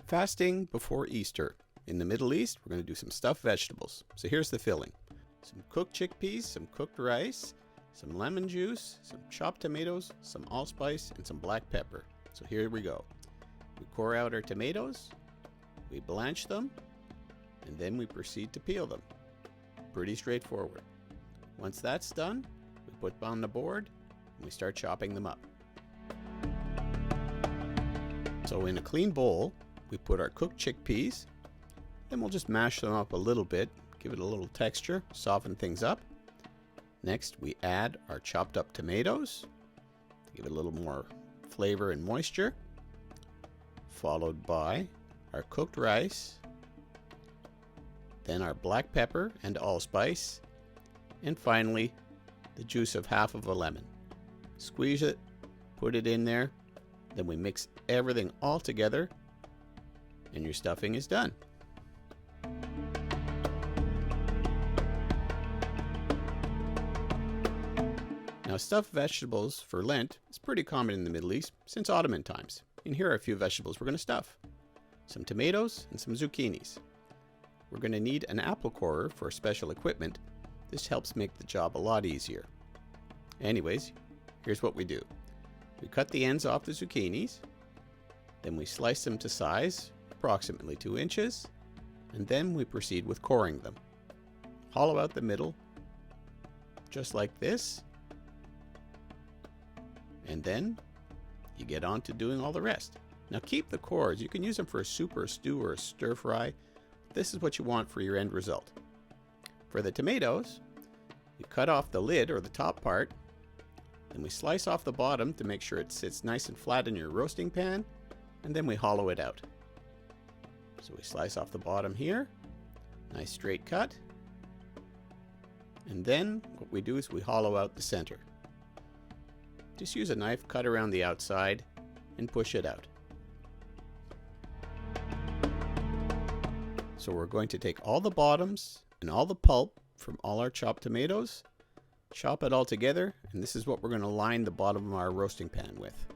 Fasting before Easter. In the Middle East, we're going to do some stuffed vegetables. So here's the filling. Some cooked chickpeas, some cooked rice, some lemon juice, some chopped tomatoes, some allspice, and some black pepper. So here we go. We core out our tomatoes, we blanch them, and then we proceed to peel them. Pretty straightforward. Once that's done, we put them on the board and we start chopping them up. So in a clean bowl, we put our cooked chickpeas, then we'll just mash them up a little bit, give it a little texture, soften things up. Next, we add our chopped up tomatoes, give it a little more flavor and moisture, followed by our cooked rice, then our black pepper and allspice, and finally, the juice of half of a lemon. Squeeze it, put it in there, then we mix everything all together, and your stuffing is done. Now, stuffed vegetables for Lent is pretty common in the Middle East since Ottoman times. And here are a few vegetables we're going to stuff. Some tomatoes and some zucchinis. We're going to need an apple corer for special equipment. This helps make the job a lot easier. Anyways, here's what we do. We cut the ends off the zucchinis, then we slice them to size, approximately 2 inches, and then we proceed with coring them. Hollow out the middle, just like this, and then you get on to doing all the rest. Now keep the cores. You can use them for a soup or a stew or a stir fry. This is what you want for your end result. For the tomatoes, you cut off the lid or the top part, then we slice off the bottom to make sure it sits nice and flat in your roasting pan, and then we hollow it out. So we slice off the bottom here, nice straight cut, and then what we do is we hollow out the center. Just use a knife, cut around the outside, and push it out. So we're going to take all the bottoms and all the pulp from all our chopped tomatoes, chop it all together, and this is what we're going to line the bottom of our roasting pan with.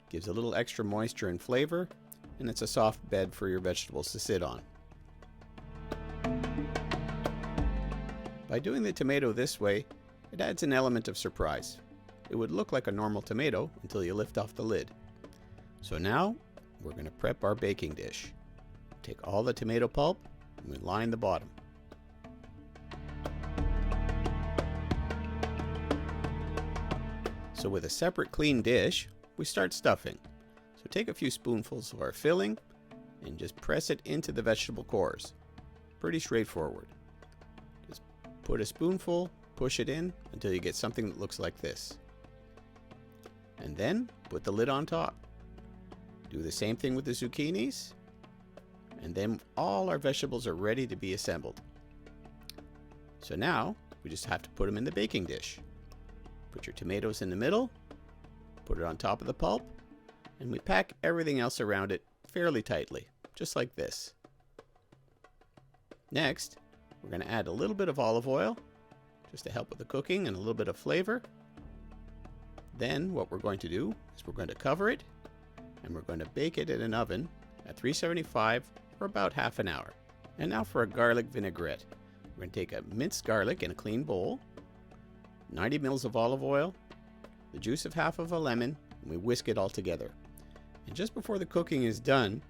Gives a little extra moisture and flavor, and it's a soft bed for your vegetables to sit on. By doing the tomato this way, it adds an element of surprise. It would look like a normal tomato until you lift off the lid. So now, we're going to prep our baking dish. Take all the tomato pulp, and we line the bottom. So with a separate clean dish, we start stuffing. So take a few spoonfuls of our filling and just press it into the vegetable cores. Pretty straightforward. Just put a spoonful, push it in until you get something that looks like this. And then put the lid on top. Do the same thing with the zucchinis. And then all our vegetables are ready to be assembled. So now we just have to put them in the baking dish. Put your tomatoes in the middle, put it on top of the pulp, and we pack everything else around it fairly tightly, just like this. Next, we're going to add a little bit of olive oil, just to help with the cooking and a little bit of flavor. Then what we're going to do is we're going to cover it, and we're going to bake it in an oven at 375 for about half an hour. And now for a garlic vinaigrette. We're going to take a minced garlic in a clean bowl, 90 ml of olive oil, the juice of half of a lemon, and we whisk it all together. And just before the cooking is done,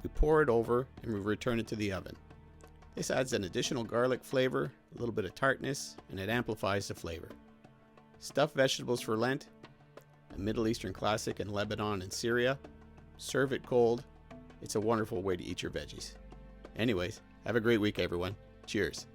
we pour it over and we return it to the oven. This adds an additional garlic flavor, a little bit of tartness, and it amplifies the flavor. Stuffed vegetables for Lent, a Middle Eastern classic in Lebanon and Syria. Serve it cold. It's a wonderful way to eat your veggies. Anyways, have a great week, everyone. Cheers.